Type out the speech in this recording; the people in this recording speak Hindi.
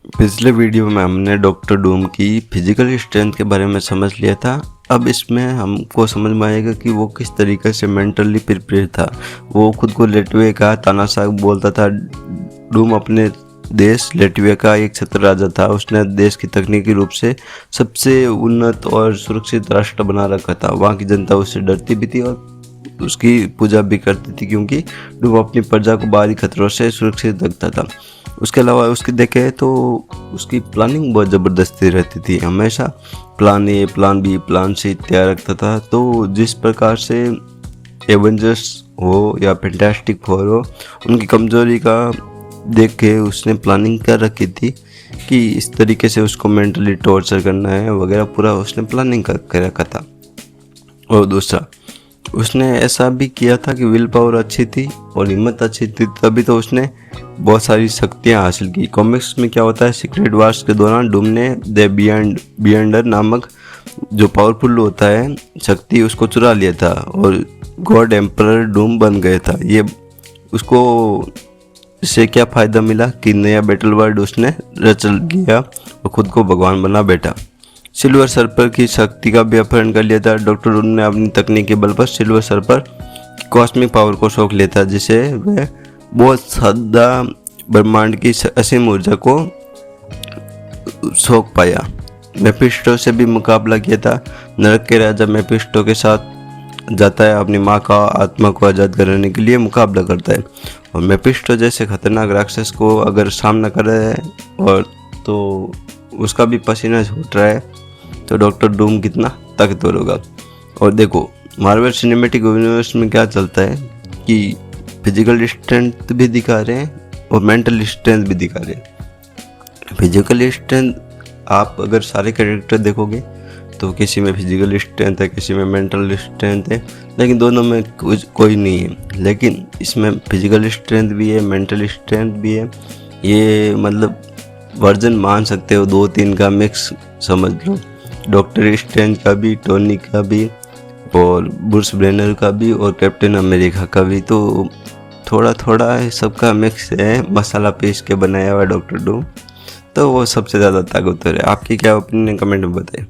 पिछले वीडियो में हमने डॉक्टर डूम की फिजिकल स्ट्रेंथ के बारे में समझ लिया था। अब इसमें हमको समझ में आएगा कि वो किस तरीके से मेंटली प्रिपेयर था। वो खुद को लेटवे का तानाशाह बोलता था। डूम अपने देश लेटवे का एक छत्र राजा था। उसने देश की तकनीकी रूप से सबसे उन्नत और सुरक्षित राष्ट्र बना रखा था। वहाँ की जनता उससे डरती भी थी और उसकी पूजा भी करती थी, क्योंकि डूम अपनी प्रजा को बाहरी खतरों से सुरक्षित रखता था। उसके अलावा उसकी देखे तो उसकी प्लानिंग बहुत ज़बरदस्ती रहती थी। हमेशा plan A, plan B, plan C तैयार रखता था। तो जिस प्रकार से एवेंजर्स हो या फैंटास्टिक फोर हो, उनकी कमजोरी का देख के उसने प्लानिंग कर रखी थी कि इस तरीके से उसको मेंटली टॉर्चर करना है वगैरह। पूरा उसने प्लानिंग कर रखा था। और दूसरा, उसने ऐसा भी किया था कि विल पावर अच्छी थी और हिम्मत अच्छी थी, तभी तो उसने बहुत सारी शक्तियां हासिल की। कॉमिक्स में क्या होता है, सीक्रेट वार्स के दौरान डूम ने द बियंडर नामक जो पावरफुल होता है शक्ति, उसको चुरा लिया था और गॉड एम्परर डूम बन गया था। ये उसको इससे क्या फ़ायदा मिला कि नया बैटल वर्ल्ड उसने रच लिया और खुद को भगवान बना बैठा। सिल्वर सर्पर की शक्ति का भी अपहरण कर लिया था। डॉक्टर डूम ने अपनी तकनीक के बल पर सिल्वर सर्पर की कॉस्मिक पावर को सोख लिया था, जिसे वह बहुत सादा ब्रह्मांड की असीम ऊर्जा को सोख पाया। मेफिस्टो से भी मुकाबला किया था। नरक के राजा मेफिस्टो के साथ जाता है, अपनी माँ का आत्मा को आज़ाद कराने के लिए मुकाबला करता है। और मेफिस्टो जैसे खतरनाक राक्षस को अगर सामना कर रहा है और तो उसका भी पसीना छूट रहा है, तो डॉक्टर डूम कितना ताकतवर होगा। और देखो, मार्वल सिनेमैटिक यूनिवर्स में क्या चलता है कि फिजिकल स्ट्रेंथ भी दिखा रहे हैं और मेंटल स्ट्रेंथ भी दिखा रहे हैं। फिजिकल स्ट्रेंथ आप अगर सारे कैरेक्टर देखोगे तो किसी में फिजिकल स्ट्रेंथ है, किसी में मेंटल स्ट्रेंथ है, लेकिन दोनों में कोई नहीं है। लेकिन इसमें फिजिकल स्ट्रेंथ भी है, मेंटल स्ट्रेंथ भी है। ये मतलब वर्जन मान सकते हो, 2-3 का मिक्स समझ लो। डॉक्टर स्ट्रेंज का भी, टोनी का भी और ब्रूस ब्रेनर का भी और कैप्टन अमेरिका का भी। तो थोड़ा थोड़ा सबका मिक्स है, मसाला पीस के बनाया हुआ डॉक्टर डूम। तो वो सबसे ज़्यादा ताकतवर है। आपकी क्या ओपिनियन कमेंट में बताएं।